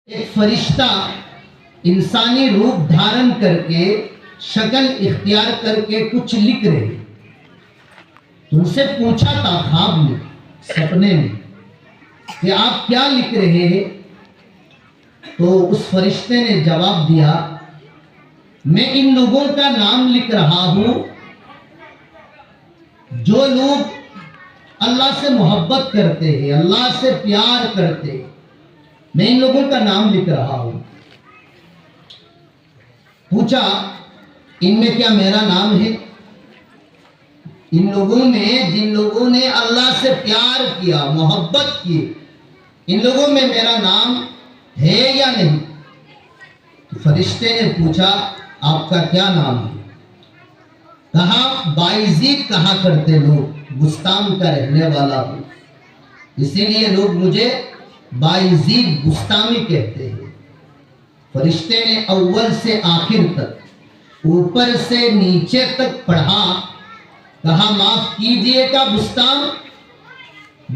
ایک فرشتہ انسانی روپ دھارن کر کے شکل اختیار کر کے کچھ لکھ رہے، ان سے پوچھا تھا خواب میں، سپنے میں، کہ آپ کیا لکھ رہے ہیں؟ تو اس فرشتے نے جواب دیا، میں ان لوگوں کا نام لکھ رہا ہوں جو لوگ اللہ سے محبت کرتے ہیں، اللہ سے پیار کرتے ہیں، میں ان لوگوں کا نام لکھ رہا ہوں۔ پوچھا، ان میں کیا میرا نام ہے؟ ان لوگوں میں جن لوگوں نے اللہ سے پیار کیا، محبت کی، ان لوگوں میں میرا نام ہے یا نہیں؟ تو فرشتے نے پوچھا، آپ کا کیا نام ہے؟ کہا، بائزید کہا کرتے لوگ، بستان کا رہنے والا ہوں، اسی لیے لوگ مجھے بائزید بستانی کہتے ہیں۔ فرشتے نے اول سے آخر تک، اوپر سے نیچے تک پڑھا، کہا، معاف کیجئے گا بستان،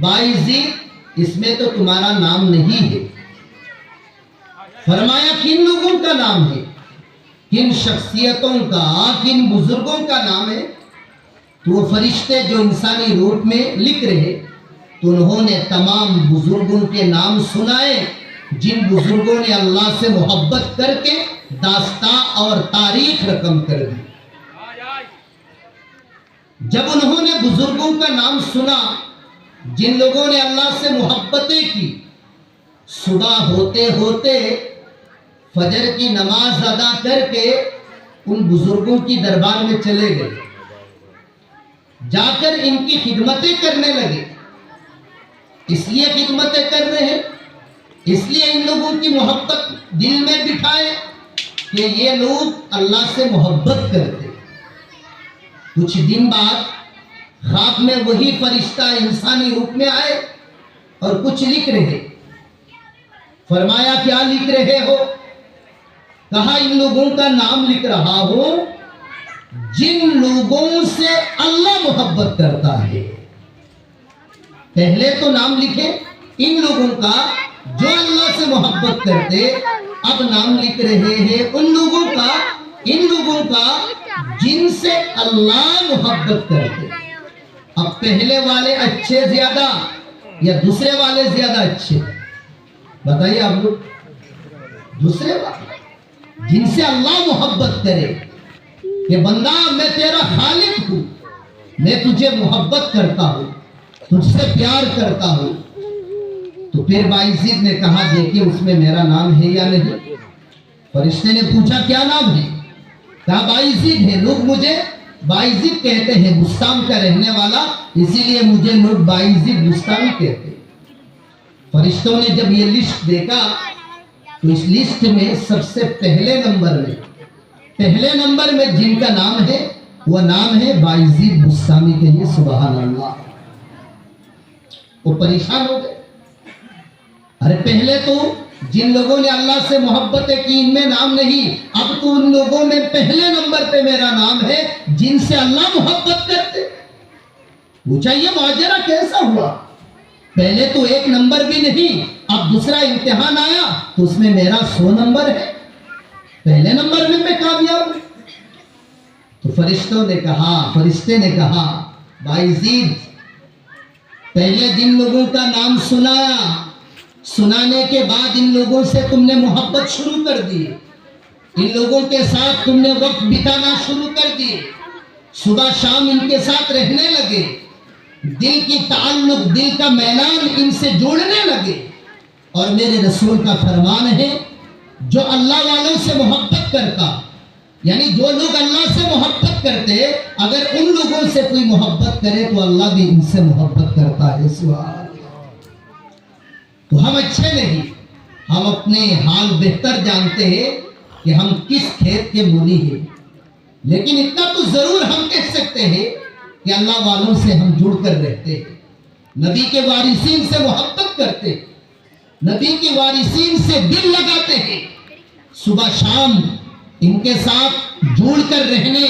بائزید اس میں تو تمہارا نام نہیں ہے۔ فرمایا، کن لوگوں کا نام ہے؟ کن شخصیتوں کا، کن بزرگوں کا نام ہے؟ تو وہ فرشتے جو انسانی روپ میں لکھ رہے، تو انہوں نے تمام بزرگوں کے نام سنائے، جن بزرگوں نے اللہ سے محبت کر کے داستان اور تاریخ رقم کر دی۔ جب انہوں نے بزرگوں کا نام سنا جن لوگوں نے اللہ سے محبتیں کی، صبح ہوتے ہوتے فجر کی نماز ادا کر کے ان بزرگوں کی دربار میں چلے گئے، جا کر ان کی خدمتیں کرنے لگے۔ اس لیے خدمتیں کر رہے ہیں، اس لیے ان لوگوں کی محبت دل میں بٹھائے کہ یہ لوگ اللہ سے محبت کرتے۔ کچھ دن بعد خواب میں وہی فرشتہ انسانی روپ میں آئے اور کچھ لکھ رہے۔ فرمایا، کیا لکھ رہے ہو؟ کہا، ان لوگوں کا نام لکھ رہا ہوں جن لوگوں سے اللہ محبت کرتا ہے۔ پہلے تو نام لکھے ان لوگوں کا جو اللہ سے محبت کرتے، اب نام لکھ رہے ہیں ان لوگوں کا جن سے اللہ محبت کرتے۔ اب پہلے والے اچھے زیادہ یا دوسرے والے زیادہ اچھے؟ بتائیے آپ لوگ۔ دوسرے والے جن سے اللہ محبت کرے کہ بندہ میں تیرا خالق ہوں، میں تجھے محبت کرتا ہوں، تجھ سے پیار کرتا ہوں۔ تو پھر بائزید نے کہا، دیکھیں اس میں میرا نام ہے یا نہیں؟ فرشتے نے پوچھا، کیا نام ہے؟ کہا، بائزید ہے، لوگ مجھے بائزید کہتے ہیں، بستان کا رہنے والا، اسی لیے مجھے لوگ بائزید بستانی کہتے ہیں۔ فرشتوں نے جب یہ لسٹ دیکھا تو اس لسٹ میں سب سے پہلے نمبر میں جن کا نام ہے وہ نام ہے بائزید بستانی کے۔ یہ سبحان اللہ، وہ پریشان ہو گئے۔ ارے پہلے تو جن لوگوں نے اللہ سے محبتیں کی ان میں نام نہیں، اب تو ان لوگوں میں پہلے نمبر پہ میرا نام ہے جن سے اللہ محبت کرتے۔ پوچھا، یہ ماجرا کیسا ہوا؟ پہلے تو ایک نمبر بھی نہیں، اب دوسرا امتحان آیا تو اس میں میرا 100 نمبر ہے، پہلے نمبر میں کامیاب ہوں۔ تو فرشتے نے کہا، بائزید پہلے جن لوگوں کا نام سنایا، سنانے کے بعد ان لوگوں سے تم نے محبت شروع کر دی، ان لوگوں کے ساتھ تم نے وقت بتانا شروع کر دی، صبح شام ان کے ساتھ رہنے لگے، دل کی تعلق، دل کا میلان ان سے جوڑنے لگے۔ اور میرے رسول کا فرمان ہے، جو اللہ والوں سے محبت کرتا، یعنی جو لوگ اللہ سے محبت کرتے، اگر ان لوگوں سے کوئی محبت کرے تو اللہ بھی ان سے محبت کرتا ہے۔ سبحان اللہ۔ تو ہم اچھے نہیں، ہم اپنے حال بہتر جانتے ہیں کہ ہم کس کھیت کے مولی ہیں، لیکن اتنا تو ضرور ہم کہہ سکتے ہیں کہ اللہ والوں سے ہم جڑ کر رہتے ہیں، نبی کے وارثین سے محبت کرتے ہیں، نبی کے وارثین سے دل لگاتے ہیں، صبح شام ان کے ساتھ جڑ کر رہنے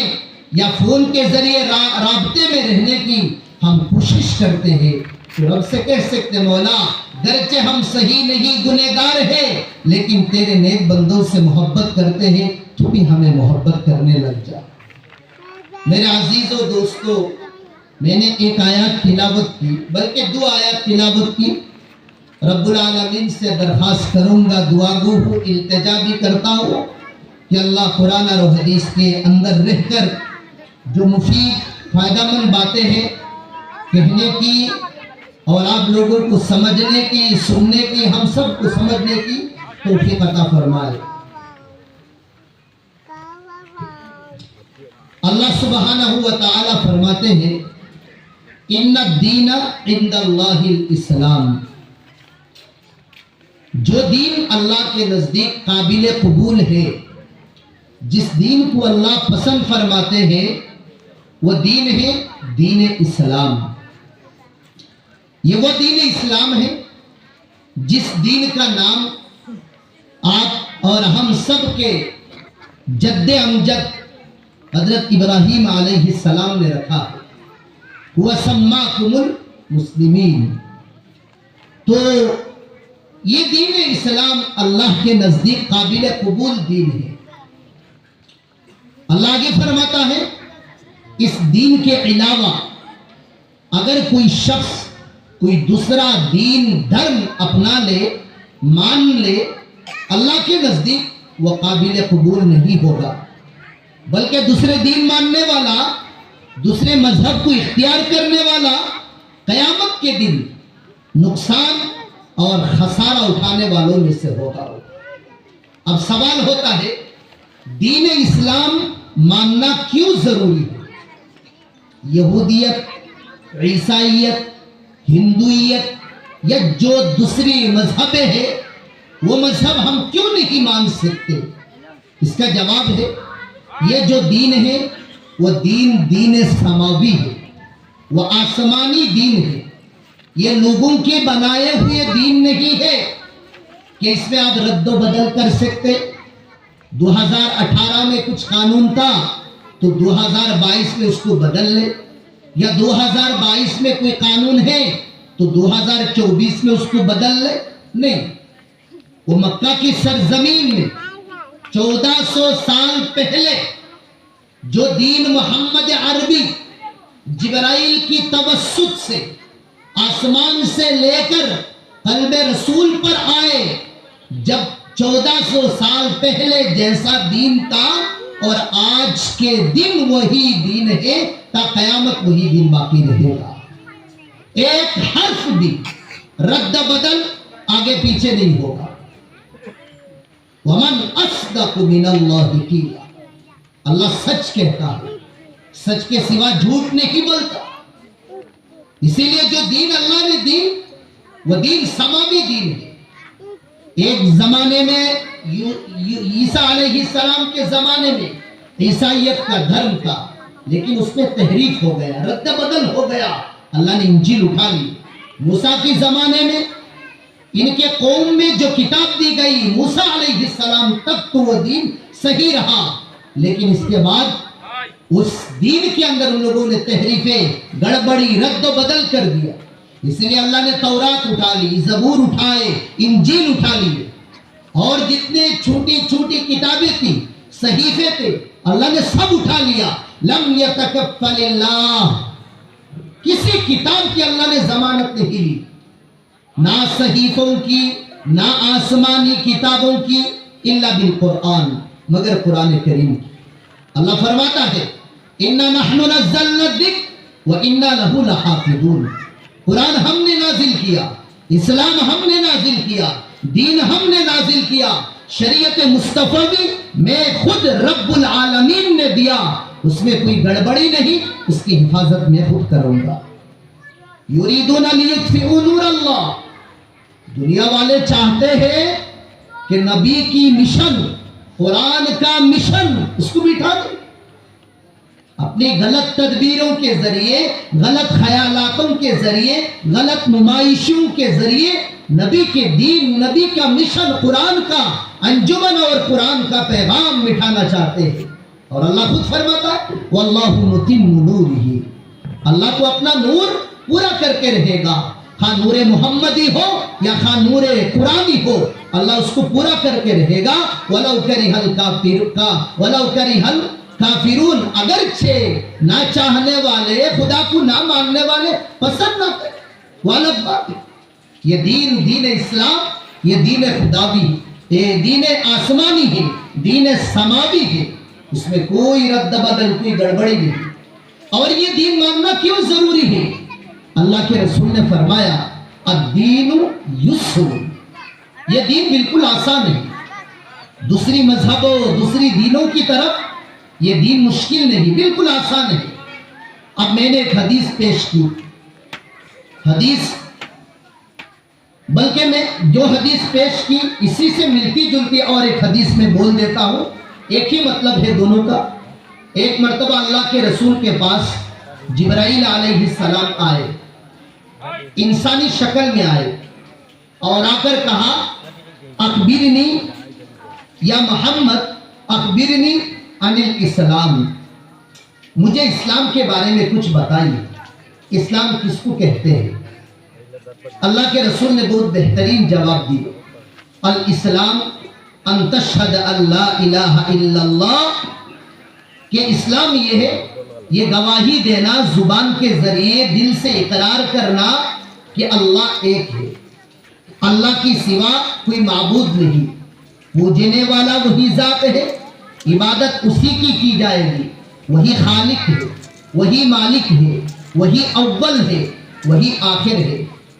یا فون کے ذریعے رابطے میں رہنے کی ہم کوشش کرتے ہیں۔ تو رب سے کہہ سکتے مولا گرچہ ہم صحیح نہیں گنہگار ہیں لیکن تیرے نیک بندوں سے محبت کرتے ہیں، تو بھی ہمیں محبت کرنے لگ جا۔ میرے عزیزو دوستو، میں نے ایک آیات تلاوت کی، بلکہ 2 آیات تلاوت کی۔ رب العالمین سے درخواست کروں گا، دعا گو ہوں، التجا بھی کرتا ہوں کہ اللہ قرآن اور حدیث کے اندر رہ کر جو مفید فائدہ مند باتیں ہیں کہنے کی اور آپ لوگوں کو سمجھنے کی، سننے کی، ہم سب کو سمجھنے کی توفیق عطا فرمائے۔ اللہ سبحانہ و تعالی فرماتے ہیں ان الدین عند اللہ الاسلام، جو دین اللہ کے نزدیک قابل قبول ہے، جس دین کو اللہ پسند فرماتے ہیں وہ دین ہے دین اسلام۔ یہ وہ دین اسلام ہے جس دین کا نام آپ اور ہم سب کے جد امجد حضرت ابراہیم علیہ السلام نے رکھا ہے، وَسَمَّاكُمُ الْمُسْلِمِينَ۔ تو یہ دین اسلام اللہ کے نزدیک قابل قبول دین ہے۔ اللہ آگے فرماتا ہے اس دین کے علاوہ اگر کوئی شخص کوئی دوسرا دین دھرم اپنا لے، مان لے، اللہ کے نزدیک وہ قابل قبول نہیں ہوگا، بلکہ دوسرے دین ماننے والا، دوسرے مذہب کو اختیار کرنے والا قیامت کے دن نقصان اور خسارہ اٹھانے والوں میں سے ہوگا۔ اب سوال ہوتا ہے دین اسلام ماننا کیوں ضروری ہے؟ یہودیت، عیسائیت، ہندویت یا جو دوسری مذہبیں ہیں وہ مذہب ہم کیوں نہیں مان سکتے؟ اس کا جواب ہے یہ جو دین ہے وہ دین سماوی ہے، وہ آسمانی دین ہے۔ یہ لوگوں کے بنائے ہوئے دین نہیں ہے کہ اس میں آپ رد و بدل کر سکتے۔ 2018 میں کچھ قانون تھا تو 2022 میں اس کو بدل لے، یا 2022 میں کوئی قانون ہے تو 2024 میں اس کو بدل لے۔ نہیں، وہ مکہ کی سرزمین میں 1400 سال پہلے جو دین محمد عربی جبرائیل کی توسط سے آسمان سے لے کر قلب رسول پر آئے، جب 1400 سال پہلے جیسا دین تھا اور آج کے دن وہی دین ہے، تا قیامت وہی دین باقی رہے گا۔ ایک حرف بھی رد بدل آگے پیچھے نہیں ہوگا۔ وَمَنْ أَصْدَقُ مِنَ اللَّهِ قِيلًا، اللہ سچ کہتا ہے، سچ کے سوا جھوٹ نہیں بولتا۔ اسی لیے جو دین اللہ نے دی وہ دین سماوی دین ہے۔ ایک زمانے میں عیسیٰ علیہ السلام کے زمانے میں عیسائیت کا دھرم تھا، لیکن اس میں تحریف ہو گیا، رد بدل ہو گیا، اللہ نے انجیل اٹھا لی۔ موسیٰ کے زمانے میں ان کے قوم میں جو کتاب دی گئی موسیٰ علیہ السلام تک تو وہ دین صحیح رہا، لیکن اس کے بعد اس دین کے اندر ان لوگوں نے تحریفیں، گڑبڑی، رد و بدل کر دیا۔ اس لیے اللہ نے تورات اٹھا لی، زبور اٹھائے، انجیل اٹھا لیے، اور جتنے چھوٹی چھوٹی کتابیں تھیں، صحیفے تھے، اللہ نے سب اٹھا لیا۔ لم یتکفل اللہ، کسی کتاب کی اللہ نے ضمانت نہیں لی، نہ صحیفوں کی، نہ آسمانی کتابوں کی، الا بالقرآن، مگر قرآن کریم کی۔ اللہ فرماتا ہے اِنَّا نَحْنُ نَزَّلْنَا الذِّكْرَ وَإِنَّا لَهُ لَحَافِظُونَ، قرآن ہم نے نازل کیا، اسلام ہم نے نازل کیا، دین ہم نے نازل کیا، شریعت مصطفی میں خود رب العالمین نے دیا، اس میں کوئی گڑبڑی نہیں، اس کی حفاظت میں خود کروں گا۔ یریدون لیطفئوا نور اللہ، دنیا والے چاہتے ہیں کہ نبی کی مشن، قرآن کا مشن، اس کو بٹھا دیں، اپنی غلط تدبیروں کے ذریعے، غلط خیالاتوں کے ذریعے، غلط نمائشوں کے ذریعے نبی کے دین، نبی کا مشن، قرآن کا انجمن اور قرآن کا پیغام مٹھانا چاہتے ہیں۔ اور اللہ خود فرماتا ہے وَاللَّهُ مُتِمُّ نُورِهِ، اللہ تو اپنا نور پورا کر کے رہے گا۔ خواہ نور محمدی ہو یا خواہ نور قرآنی ہو، اللہ اس کو پورا کر کے رہے گا۔ وَلَوْ كَرِهَ الْكَافِرُونَ، اگرچہ نہ چاہنے والے، خدا کو نہ ماننے والے پسند نہ کریں۔ والد بات، یہ دین اسلام، یہ دین خدا بھی ہے، یہ دین آسمانی ہے، دین سماوی ہے، اس میں کوئی رد بدل، کوئی گڑبڑی نہیں۔ اور یہ دین ماننا کیوں ضروری ہے؟ اللہ کے رسول نے فرمایا الدین یسر، یہ دین بالکل آسان ہے۔ دوسری مذہبوں، دوسری دینوں کی طرف یہ دین مشکل نہیں، بالکل آسان ہے۔ اب میں نے ایک حدیث پیش کی، بلکہ میں جو حدیث پیش کی اسی سے ملتی جلتی اور ایک حدیث میں بول دیتا ہوں، ایک ہی مطلب ہے دونوں کا۔ ایک مرتبہ اللہ کے رسول کے پاس جبرائیل علیہ السلام آئے، انسانی شکل میں آئے، اور آ کر کہا اخبرنی یا محمد اخبرنی عن الاسلام، مجھے اسلام کے بارے میں کچھ بتائیے، اسلام کس کو کہتے ہیں؟ اللہ کے رسول نے بہت بہترین جواب دیا، الاسلام ان تشہد ان لا الہ الا اللہ، کہ اسلام یہ ہے، یہ گواہی دینا زبان کے ذریعے، دل سے اقرار کرنا کہ اللہ ایک ہے، اللہ کی سوا کوئی معبود نہیں، پوجنے والا وہی ذات ہے، عبادت اسی کی جائے گی، وہی خالق ہے، وہی مالک ہے، وہی اول ہے، وہی آخر ہے،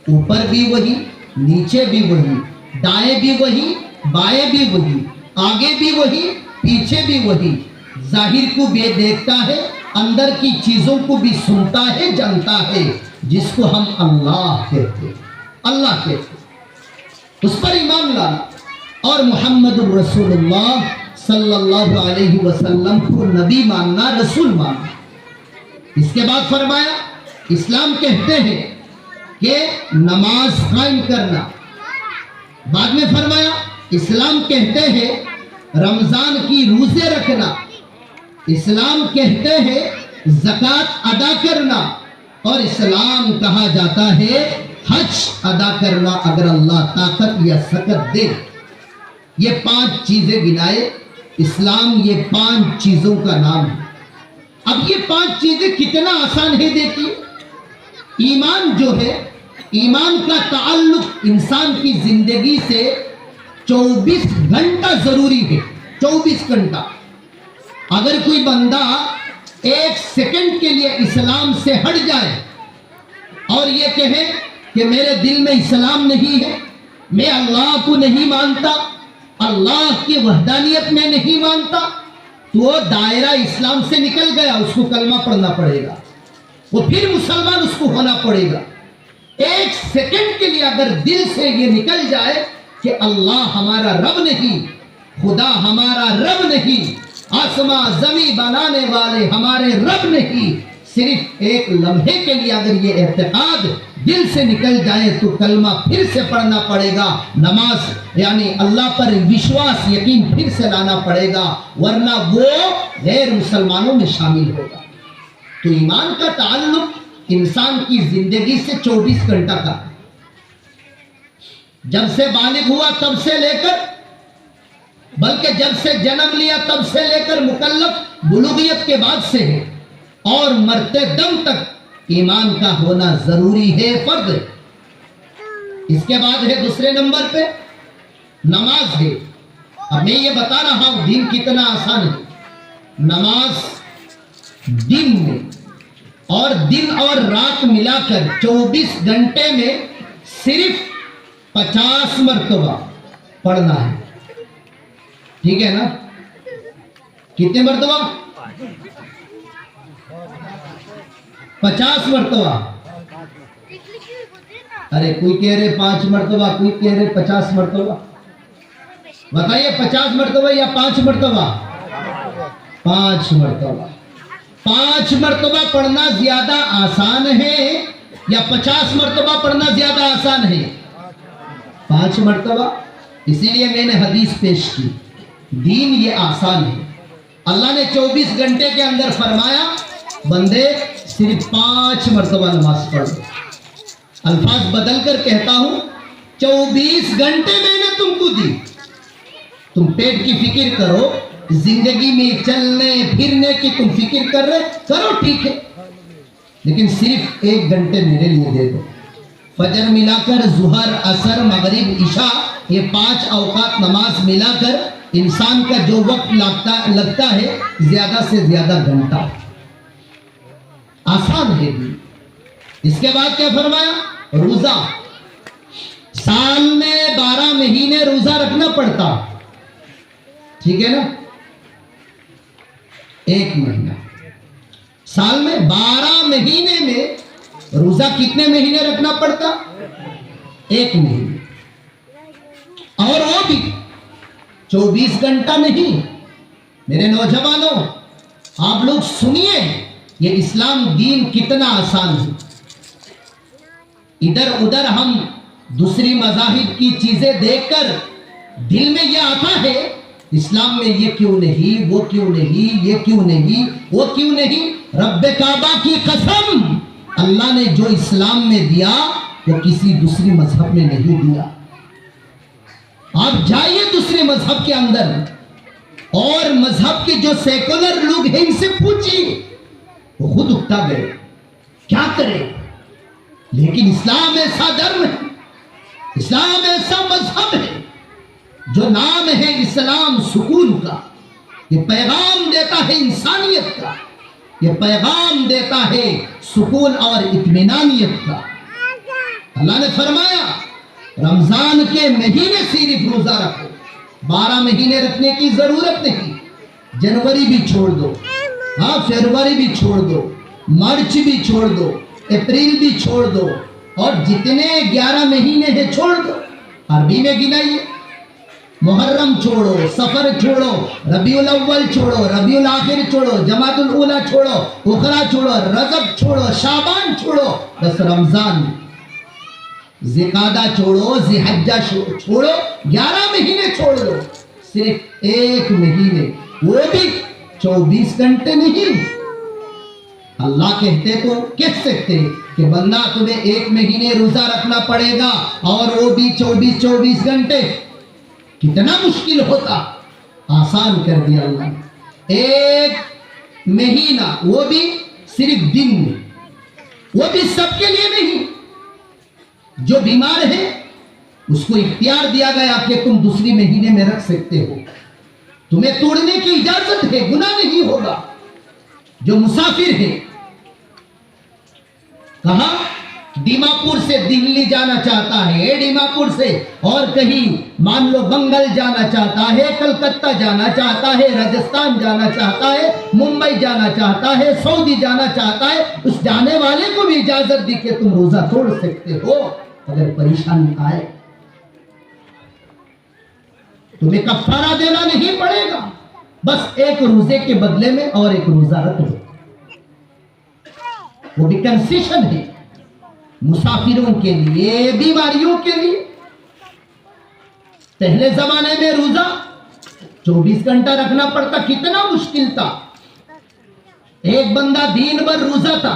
اوپر بھی وہی، نیچے بھی وہی، دائیں بھی وہی، بائیں بھی وہی، آگے بھی وہی، پیچھے بھی وہی، ظاہر کو بھی دیکھتا ہے، اندر کی چیزوں کو بھی سنتا ہے، جانتا ہے، جس کو ہم اللہ کہتے ہیں، اللہ کہتے ہیں، اس پر ایمان لانا، اور محمد الرسول اللہ صلی اللہ علیہ وسلم کو نبی ماننا، رسول ماننا۔ اس کے بعد فرمایا اسلام کہتے ہیں کہ نماز قائم کرنا، بعد میں فرمایا اسلام کہتے ہیں رمضان کی روزے رکھنا، اسلام کہتے ہیں زکوٰۃ ادا کرنا، اور اسلام کہا جاتا ہے حج ادا کرنا اگر اللہ طاقت یا سکت دے۔ یہ 5 چیزیں گنائے، اسلام یہ 5 چیزوں کا نام ہے۔ اب یہ 5 چیزیں کتنا آسان ہے دیکھیے۔ ایمان جو ہے، ایمان کا تعلق انسان کی زندگی سے 24 گھنٹہ ضروری ہے، 24 گھنٹہ۔ اگر کوئی بندہ 1 سیکنڈ کے لیے اسلام سے ہٹ جائے اور یہ کہے کہ میرے دل میں اسلام نہیں ہے، میں اللہ کو نہیں مانتا، اللہ کی وحدانیت میں نہیں مانتا، تو وہ دائرہ اسلام سے نکل گیا، اس کو کلمہ پڑھنا پڑے گا، وہ پھر مسلمان اس کو ہونا پڑے گا۔ 1 سیکنڈ کے لیے اگر دل سے یہ نکل جائے کہ اللہ ہمارا رب نہیں، خدا ہمارا رب نہیں، آسمان زمین بنانے والے ہمارے رب نہیں، صرف 1 لمحے کے لیے اگر یہ اعتقاد دل سے نکل جائے تو کلمہ پھر سے پڑھنا پڑے گا، نماز یعنی اللہ پر وشواس، یقین پھر سے لانا پڑے گا، ورنہ وہ غیر مسلمانوں میں شامل ہوگا۔ تو ایمان کا تعلق انسان کی زندگی سے 24 گھنٹہ کا، جب سے بالغ ہوا تب سے لے کر، بلکہ جب سے جنم لیا تب سے لے کر مکلف بلوغیت کے بعد سے ہے، اور مرتے دم تک ایمان کا ہونا ضروری ہے، فرض ہے۔ اس کے بعد ہے دوسرے نمبر پہ نماز ہے۔ اب میں یہ بتا رہا ہوں دین کتنا آسان ہے۔ نماز دن میں اور دن اور رات ملا کر 24 گھنٹے میں صرف 50 مرتبہ پڑھنا ہے، ٹھیک ہے نا؟ کتنے مرتبہ؟ 50 مرتبہ۔ ارے کوئی کہہ رہے 5 مرتبہ، کوئی کہہ رہے 50 مرتبہ، بتائیے 50 مرتبہ یا 5 مرتبہ؟ 5 مرتبہ۔ 5 مرتبہ پڑھنا زیادہ آسان ہے یا 50 مرتبہ پڑھنا زیادہ آسان ہے؟ 5 مرتبہ۔ اسی لیے میں نے حدیث پیش کی، دین یہ آسان ہے۔ اللہ نے 24 گھنٹے کے اندر فرمایا بندے صرف 5 مرتبہ نماز پڑھ دو، الفاظ بدل کر کہتا ہوں 24 گھنٹے میں نے تم کو دی. تم پیٹ کی فکر کرو, زندگی میں چلنے پھرنے کی تم فکر کر رہے کرو, ٹھیک ہے, لیکن صرف 1 گھنٹے میرے لیے دے دو. فجر ملا کر ظہر عصر مغرب عشاء یہ 5 اوقات نماز ملا کر انسان کا جو وقت لگتا ہے زیادہ سے زیادہ گھنٹہ. آسان ہے بھی. اس کے بعد کیا فرمایا؟ روزہ. سال میں 12 مہینے روزہ رکھنا پڑتا, ٹھیک ہے نا, 1 مہینہ. سال میں 12 مہینے میں روزہ کتنے مہینے رکھنا پڑتا؟ 1 مہینے. اور وہ بھی 24 گھنٹہ نہیں. میرے نوجوانوں, آپ لوگ سنیے, یہ اسلام دین کتنا آسان ہے. ادھر ادھر ہم دوسری مذاہب کی چیزیں دیکھ کر دل میں یہ آتا ہے اسلام میں یہ کیوں نہیں, وہ کیوں نہیں, یہ کیوں نہیں, وہ کیوں نہیں. رب کعبہ کی قسم, اللہ نے جو اسلام میں دیا وہ کسی دوسری مذہب میں نہیں دیا. آپ جائیے دوسرے مذہب کے اندر اور مذہب کے جو سیکولر لوگ ہیں ان سے پوچھیے, وہ خود اکتا گئے کیا کرے. لیکن اسلام ایسا دھرم ہے, اسلام ایسا مذہب ہے جو نام ہے اسلام سکون کا. یہ پیغام دیتا ہے انسانیت کا, یہ پیغام دیتا ہے سکون اور اطمینانیت کا. اللہ نے فرمایا رمضان کے مہینے صرف روزہ رکھو. 12 مہینے رکھنے کی ضرورت نہیں. جنوری بھی چھوڑ دو, ہاں فروری بھی چھوڑ دو, مارچ بھی چھوڑ دو, اپریل بھی چھوڑ دو, اور جتنے 11 مہینے ہیں چھوڑ دو. عربی میں گنائیے. محرم چھوڑو, سفر چھوڑو, ربیع الاول چھوڑو, ربیع الاخر چھوڑو, جمادی الاولی چھوڑو, اخرا چھوڑو, رجب چھوڑو, شعبان چھوڑو, بس رمضان. ذوالقعدہ چھوڑو, ذی الحجہ چھوڑو, 11 مہینے چھوڑ دو. صرف 1 مہینے, وہ بھی 24 گھنٹے نہیں. اللہ کہتے تو کہہ سکتے کہ بندہ تمہیں 1 مہینے روزہ رکھنا پڑے گا اور وہ بھی 24 گھنٹے. کتنا مشکل ہوتا, آسان کر دیا اللہ نے. 1 مہینہ, وہ بھی صرف دن میں, وہ بھی سب کے لیے نہیں. جو بیمار ہے اس کو اختیار دیا گیا کہ تم دوسری مہینے میں رکھ سکتے ہو, تمہیں توڑنے کی اجازت ہے, گناہ نہیں ہوگا. جو مسافر ہے, کہاں دیماپور سے دلی جانا چاہتا ہے, دیماپور سے اور کہیں مان لو بنگال جانا چاہتا ہے, کلکتہ جانا چاہتا ہے, راجستھان جانا چاہتا ہے, ممبئی جانا چاہتا ہے, سعودی جانا چاہتا ہے, اس جانے والے کو بھی اجازت دی کہ تم روزہ توڑ سکتے ہو اگر پریشانی آئے. تمہیں کفارہ دینا نہیں پڑے گا, بس 1 روزے کے بدلے میں اور 1 روزہ رکھ لو. وہ بھی کنسیشن ہے مسافروں کے لیے, بیماریوں کے لیے. پہلے زمانے میں روزہ 24 گھنٹہ رکھنا پڑتا, کتنا مشکل تھا. ایک بندہ دن بھر روزہ تھا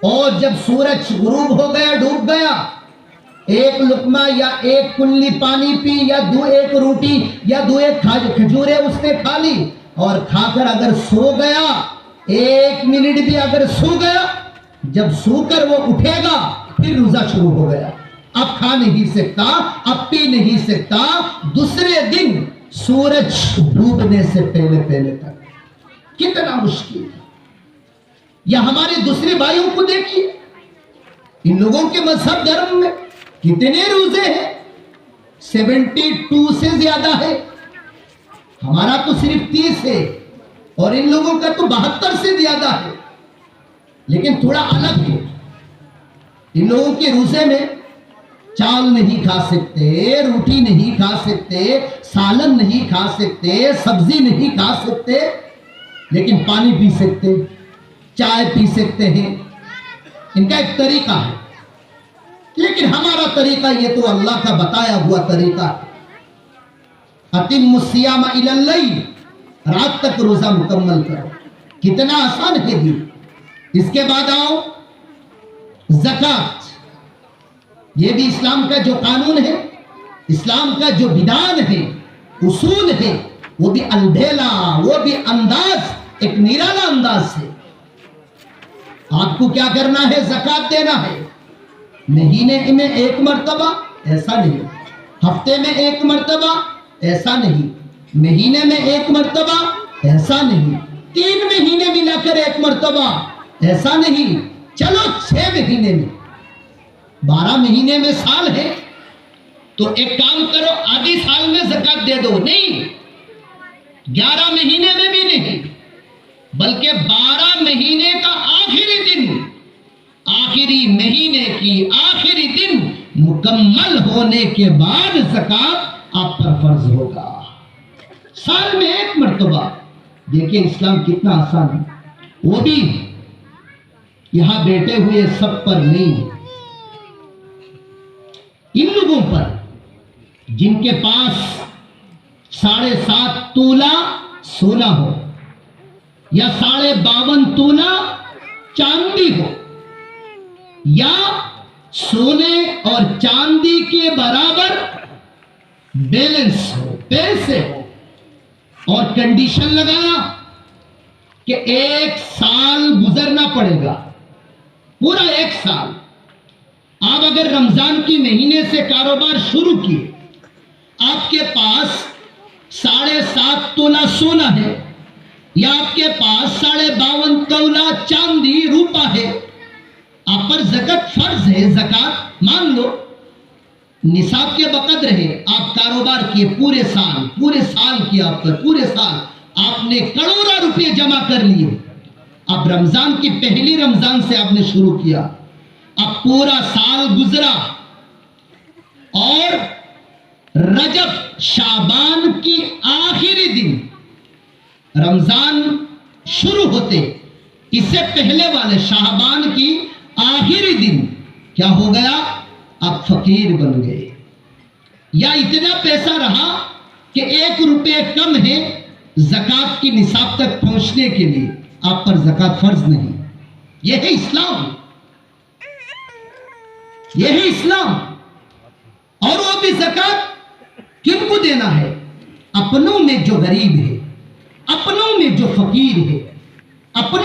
اور جب سورج غروب ہو گیا, ڈوب گیا, 1 لقمہ یا 1 کلی پانی پی یا 1 روٹی یا 1 کھجورے اس نے کھا لی اور کھا کر اگر سو گیا, 1 منٹ بھی اگر سو گیا, جب سو کر وہ اٹھے گا پھر روزہ شروع ہو گیا. اب کھا نہیں سکتا, اب پی نہیں سکتا, دوسرے دن سورج ڈوبنے سے پہلے تک. کتنا مشکل ہے. یا ہمارے دوسرے بھائیوں کو دیکھیے, ان لوگوں کے مذہب دھرم میں کتنے روزے ہیں, 72 سے زیادہ ہے. ہمارا تو صرف 30 ہے اور ان لوگوں کا تو 72 سے زیادہ ہے. لیکن تھوڑا الگ ہے. ان لوگوں کے روزے میں چاول نہیں کھا سکتے, روٹی نہیں کھا سکتے, سالن نہیں کھا سکتے, سبزی نہیں کھا سکتے, لیکن پانی پی سکتے, چائے پی سکتے ہیں. ان کا ایک طریقہ ہے. لیکن ہمارا طریقہ یہ تو اللہ کا بتایا ہوا طریقہ ہے. اتم الصیام الی اللیل, رات تک روزہ مکمل کرو. کتنا آسان ہے دین. اس کے بعد آؤ زکات. یہ بھی اسلام کا جو قانون ہے، اسلام کا جو بدان ہے، اصول ہے، وہ بھی البھیلا، وہ بھی انداز، ایک نرالا انداز ہے۔ آپ کو کیا کرنا ہے؟ زکوٰۃ دینا ہے۔ مہینے میں ایک مرتبہ ایسا نہیں، ہفتے میں ایک مرتبہ ایسا نہیں، مہینے میں ایک مرتبہ ایسا نہیں، 3 مہینے ملا کر ایک مرتبہ ایسا نہیں، چلو 6 مہینے میں، 12 مہینے میں سال ہے تو ایک کام کرو، آدھی سال میں زکوٰۃ دے دو، نہیں 11 مہینے میں بھی نہیں، بلکہ 12 مہینے کا آخری دن، آخری مہینے کی آخری دن مکمل ہونے کے بعد زکوٰۃ آپ پر فرض ہوگا، سال میں ایک مرتبہ۔ دیکھیں اسلام کتنا آسان ہے، وہ بھی یہاں بیٹھے ہوئے سب پر نہیں، ان لوگوں پر جن کے پاس 7.5 تولہ سونا ہو یا 52.5 تولہ چاندی ہو، یا سونے اور چاندی کے برابر بیلنس ہو، پیسے ہو، اور کنڈیشن لگایا کہ 1 سال گزرنا پڑے گا، پورا 1 سال۔ آپ اگر رمضان کی مہینے سے کاروبار شروع کیے، آپ کے پاس 7.5 تولہ سونا ہے یا آپ کے پاس 52.5 تولہ چاندی روپا ہے، آپ پر زکوٰۃ فرض ہے۔ زکوٰۃ مان لو نصاب کے بقدر ہے، آپ کاروبار کیے پورے سال کیا، آپ پر پورے سال آپ نے کروڑوں روپے جمع کر لیے، اب رمضان کی پہلی رمضان سے آپ نے شروع کیا، اب پورا سال گزرا اور رجب شعبان کی آخری دن رمضان شروع ہوتے، اس سے پہلے والے شعبان کی آخری دن کیا ہو گیا؟ آپ فقیر بن گئے، یا اتنا پیسہ رہا کہ 1 روپے کم ہے زکوٰۃ کی نصاب تک پہنچنے کے لیے، آپ پر زکوٰۃ فرض نہیں۔ یہ ہے اسلام، یہ ہے اسلام۔ اور وہ بھی زکوٰۃ کن کو دینا ہے؟ اپنوں میں جو غریب ہے، اپنوں میں جو فقیر ہے، اپنوں